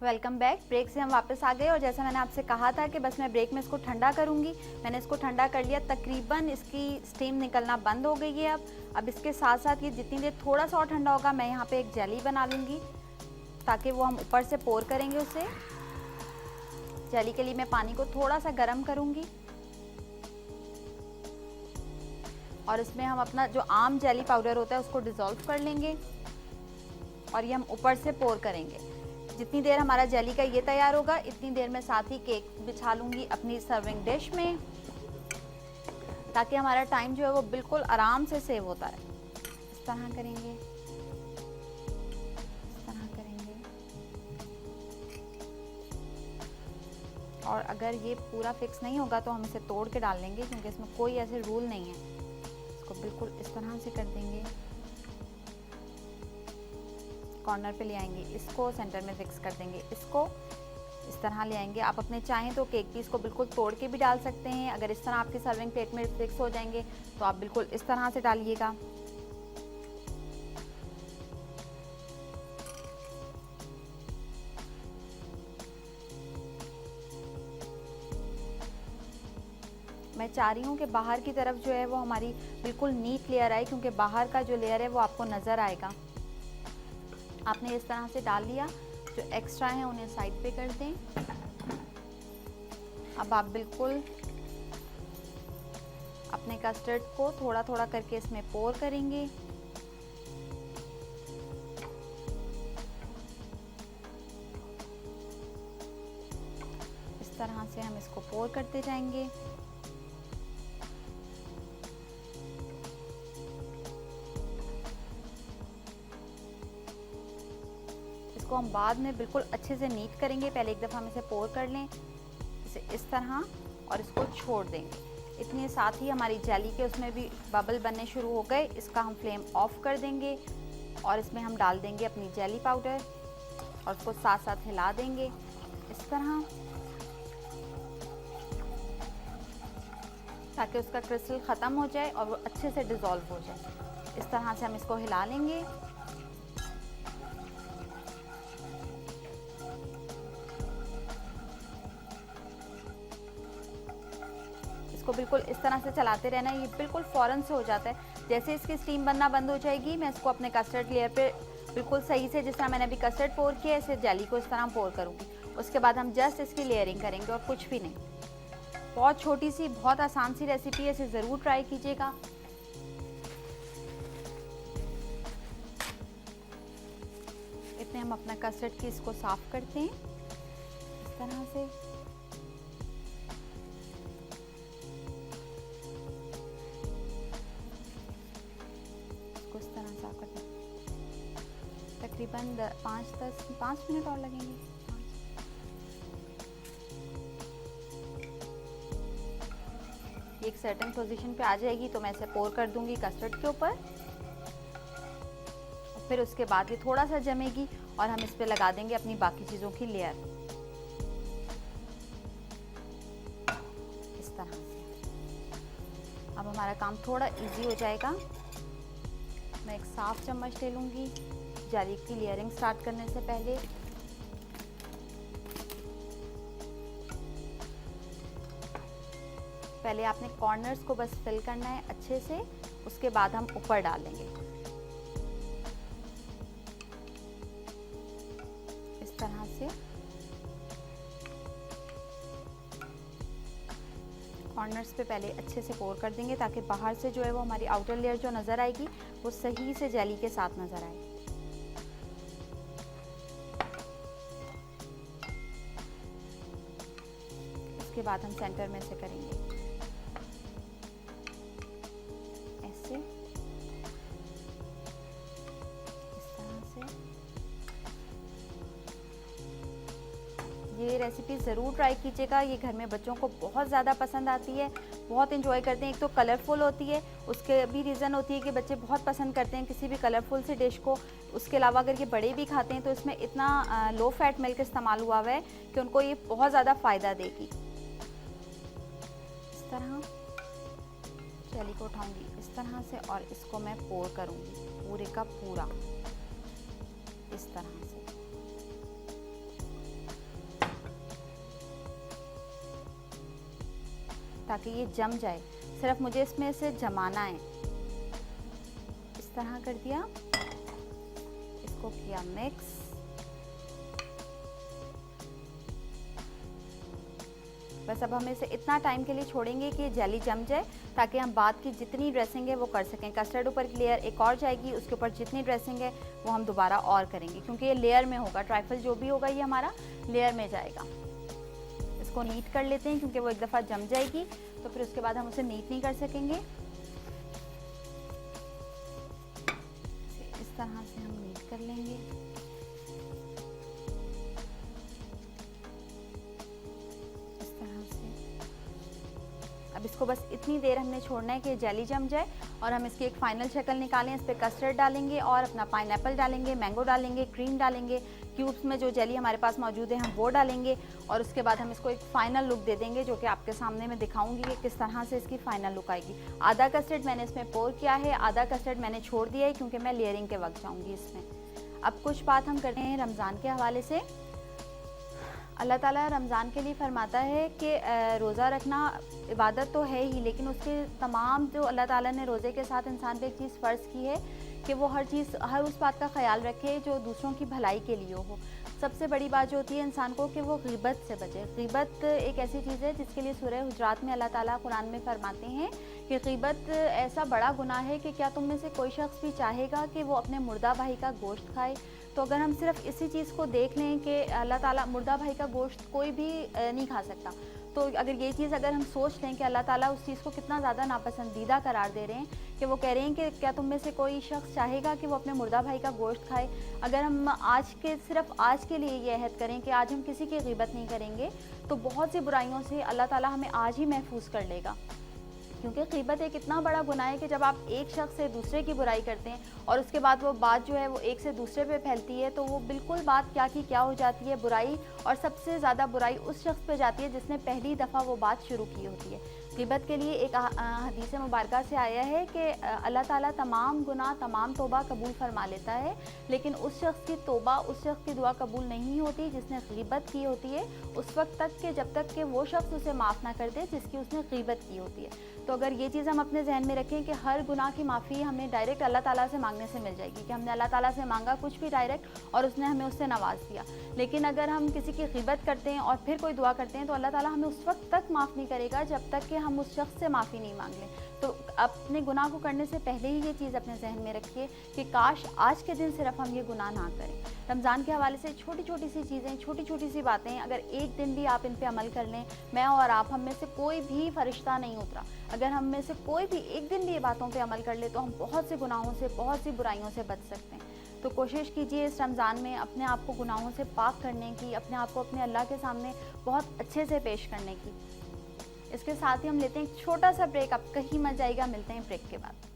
Welcome back. Break से हम वापस आ गए और जैसा मैंने आपसे कहा था कि बस मैं ब्रेक में इसको ठंडा करूंगी, मैंने इसको ठंडा कर लिया। तकरीबन इसकी स्टीम निकलना बंद हो गई है। अब इसके साथ साथ ये जितनी देर थोड़ा सा और ठंडा होगा, मैं यहाँ पे एक जेली बना लूँगी ताकि वो हम ऊपर से पोर करेंगे उसे। जेली के लिए मैं पानी को थोड़ा सा गर्म करूँगी और इसमें हम अपना जो आम जेली पाउडर होता है उसको डिज़ोल्व कर लेंगे और ये हम ऊपर से पोर करेंगे। जितनी देर हमारा जेली का ये तैयार होगा, इतनी देर में साथ ही केक बिछा लूँगी अपनी सर्विंग डिश में, ताकि हमारा टाइम जो है वो बिल्कुल आराम से सेव होता है। इस तरह करेंगे, इस तरह करेंगे। और अगर ये पूरा फिक्स नहीं होगा तो हम इसे तोड़ के डाल लेंगे, क्योंकि इसमें कोई ऐसे रूल नहीं है। इसको बिल्कुल इस तरह से कर देंगे, कॉर्नर पे ले आएंगे, इसको सेंटर में फिक्स कर देंगे, इसको इस तरह ले आएंगे। आप अपने चाहें तो केक पीस को बिल्कुल तोड़ के भी डाल सकते हैं। अगर इस तरह आपकी सर्विंग प्लेट में फिक्स हो जाएंगे तो आप बिल्कुल इस तरह से डालिएगा। मैं चाह रही हूँ कि बाहर की तरफ जो है वो हमारी बिल्कुल नीट लेयर आए, क्योंकि बाहर का जो लेयर है वो आपको नज़र आएगा। आपने इस तरह से डाल लिया, जो एक्स्ट्रा है उन्हें साइड पे कर दें। अब आप बिल्कुल अपने कस्टर्ड को थोड़ा थोड़ा करके इसमें पोर करेंगे। इस तरह से हम इसको पोर करते जाएंगे। इसको हम बाद में बिल्कुल अच्छे से नीट करेंगे। पहले एक दफ़ा हम इसे पोर कर लें, इसे इस तरह, और इसको छोड़ देंगे। इतने साथ ही हमारी जेली के उसमें भी बबल बनने शुरू हो गए। इसका हम फ्लेम ऑफ कर देंगे और इसमें हम डाल देंगे अपनी जेली पाउडर और उसको साथ साथ हिला देंगे इस तरह, ताकि उसका क्रिस्टल ख़त्म हो जाए और वो अच्छे से डिज़ोल्व हो जाए। इस तरह से हम इसको हिला लेंगे। इसको बिल्कुल इस तरह से चलाते रहना, ये बिल्कुल फ़ौरन से हो जाता है। जैसे इसकी स्टीम बनना बंद हो जाएगी, मैं इसको अपने कस्टर्ड लेयर पे बिल्कुल सही से, जिस तरह मैंने अभी कस्टर्ड पोर किया, इसे जेली को इस तरह पोर करूँगी। उसके बाद हम जस्ट इसकी लेयरिंग करेंगे और कुछ भी नहीं। बहुत छोटी सी, बहुत आसान सी रेसिपी है, इसे ज़रूर ट्राई कीजिएगा। इतने हम अपना कस्टर्ड की इसको साफ़ करते हैं इस तरह से। तकरीबन 5 मिनट और लगेंगे। एक सर्टेन पोजीशन पे आ जाएगी तो मैं इसे पोर कर दूंगी कस्टर्ड के ऊपर, और फिर उसके बाद ये थोड़ा सा जमेगी और हम इस पे लगा देंगे अपनी बाकी चीज़ों की लेयर इस तरह से। अब हमारा काम थोड़ा इजी हो जाएगा। मैं एक साफ चम्मच ले लूँगी जेली की लेयरिंग स्टार्ट करने से पहले। पहले आपने कॉर्नर्स को बस फिल करना है अच्छे से, उसके बाद हम ऊपर डालेंगे इस तरह से। कॉर्नर्स पे पहले अच्छे से पोर कर देंगे, ताकि बाहर से जो है वो हमारी आउटर लेयर जो नज़र आएगी वो सही से जेली के साथ नज़र आए। इसके बाद हम सेंटर में से करेंगे ऐसे, इस तरह से। ये रेसिपी ज़रूर ट्राई कीजिएगा, ये घर में बच्चों को बहुत ज़्यादा पसंद आती है, बहुत इंजॉय करते हैं। एक तो कलरफुल होती है, उसके भी रीज़न होती है कि बच्चे बहुत पसंद करते हैं किसी भी कलरफुल सी डिश को। उसके अलावा अगर ये बड़े भी खाते हैं तो इसमें इतना लो फैट मिल्क इस्तेमाल हुआ हुआ है कि उनको ये बहुत ज़्यादा फ़ायदा देगी। इस तरह जेली को उठाऊंगी इस तरह से और इसको मैं पोर करूंगी पूरे का पूरा इस तरह से। ताकि ये जम जाए। सिर्फ मुझे इसमें से जमाना है। इस तरह कर दिया, इसको किया मिक्स। बस अब हम इसे इतना टाइम के लिए छोड़ेंगे कि जेली जम जाए, ताकि हम बाद की जितनी ड्रेसिंग है वो कर सकें। कस्टर्ड ऊपर की लेयर एक और जाएगी, उसके ऊपर जितनी ड्रेसिंग है वो हम दोबारा और करेंगे, क्योंकि ये लेयर में होगा। ट्राइफल जो भी होगा ये हमारा लेयर में जाएगा। इसको नीट कर लेते हैं, क्योंकि वो एक दफ़ा जम जाएगी तो फिर उसके बाद हम उसे नीट नहीं कर सकेंगे। इस तरह से हम नीट कर लेंगे। अब इसको बस इतनी देर हमने छोड़ना है कि जेली जम जाए और हम इसकी एक फाइनल शक्ल निकालें। इस पर कस्टर्ड डालेंगे और अपना पाइनएप्पल डालेंगे, मैंगो डालेंगे, क्रीम डालेंगे, क्यूब्स में जो जेली हमारे पास मौजूद है हम वो डालेंगे और उसके बाद हम इसको एक फ़ाइनल लुक दे देंगे, जो कि आपके सामने मैं दिखाऊंगी कि किस तरह से इसकी फ़ाइनल लुक आएगी। आधा कस्टर्ड मैंने इसमें पोर किया है, आधा कस्टर्ड मैंने छोड़ दिया है, क्योंकि मैं लेयरिंग के वक्त जाऊँगी इसमें। अब कुछ बात हम करते हैं रमज़ान के हवाले से। अल्लाह ताला रमज़ान के लिए फरमाता है कि रोज़ा रखना इबादत तो है ही, लेकिन उसके तमाम जो अल्लाह ताला ने रोज़े के साथ इंसान पे एक चीज़ फ़र्ज़ की है कि वो हर उस बात का ख्याल रखे जो दूसरों की भलाई के लिए हो। सबसे बड़ी बात जो होती है इंसान को कि वो ग़ीबत से बचे। ग़ीबत एक ऐसी चीज़ है जिसके लिए सूरह हुजरात में अल्लाह ताला कुरान में फरमाते हैं कि ग़ीबत ऐसा बड़ा गुनाह है कि क्या तुम में से कोई शख्स भी चाहेगा कि वो अपने मुर्दा भाई का गोश्त खाए। तो अगर हम सिर्फ इसी चीज़ को देख लें कि अल्लाह ताला मुर्दा भाई का गोश्त कोई भी नहीं खा सकता, तो अगर ये चीज़ अगर हम सोच लें कि अल्लाह ताला उस चीज़ को कितना ज़्यादा नापसंदीदा करार दे रहे हैं, कि वो कह रहे हैं कि क्या तुम में से कोई शख्स चाहेगा कि वो अपने मुर्दा भाई का गोश्त खाए। अगर हम सिर्फ आज के लिए ये अहद करें कि आज हम किसी की ग़ीबत नहीं करेंगे, तो बहुत सी बुराइयों से अल्लाह ताला हमें आज ही महफूज कर लेगा। क्योंकि ग़ीबत एक इतना बड़ा गुनाह है कि जब आप एक शख्स से दूसरे की बुराई करते हैं और उसके बाद वो बात जो है वो एक से दूसरे पे फैलती है, तो वो बिल्कुल बात क्या की क्या हो जाती है बुराई, और सबसे ज़्यादा बुराई उस शख्स पे जाती है जिसने पहली दफ़ा वो बात शुरू की होती है। ग़ीबत के लिए एक हदीस मुबारका से आया है कि अल्लाह ताला तमाम गुनाह तमाम तौबा कबूल फरमा लेता है, लेकिन उस शख्स की तौबा, उस शख्स की दुआ कबूल नहीं होती जिसने ग़ीबत की होती है, उस वक्त तक कि जब तक कि वो शख्स उसे माफ़ ना कर दे जिसकी उसने ग़ीबत की होती है। तो अगर ये चीज़ हम अपने जहन में रखें कि हर गुनाह की माफ़ी हमें डायरेक्ट अल्लाह ताला से मांगने से मिल जाएगी, कि हमने अल्लाह ताला से मांगा कुछ भी डायरेक्ट और उसने हमें उससे नवाज दिया। लेकिन अगर हम किसी की ग़ीबत करते हैं और फिर कोई दुआ करते हैं, तो अल्लाह ताला हमें उस वक्त तक माफ़ नहीं करेगा जब तक कि हम उस शख्स से माफ़ी नहीं मांग लें। तो अपने गुनाह को करने से पहले ही ये चीज़ अपने जहन में रखिए कि काश आज के दिन सिर्फ हम ये गुनाह ना करें। रमज़ान के हवाले से छोटी छोटी सी चीज़ें, छोटी छोटी सी बातें, अगर एक दिन भी आप इन पे अमल कर लें, मैं और आप, हम में से कोई भी फरिश्ता नहीं उतरा, अगर हम में से कोई भी एक दिन भी ये बातों पे अमल कर ले, तो हम बहुत से गुनाहों से, बहुत सी बुराइयों से बच सकते हैं। तो कोशिश कीजिए इस रमज़ान में अपने आप को गुनाहों से पाक करने की, अपने आप को अपने अल्लाह के सामने बहुत अच्छे से पेश करने की। इसके साथ ही हम लेते हैं एक छोटा सा ब्रेक। आप कहीं मत जाइएगा, मिलते हैं ब्रेक के बाद।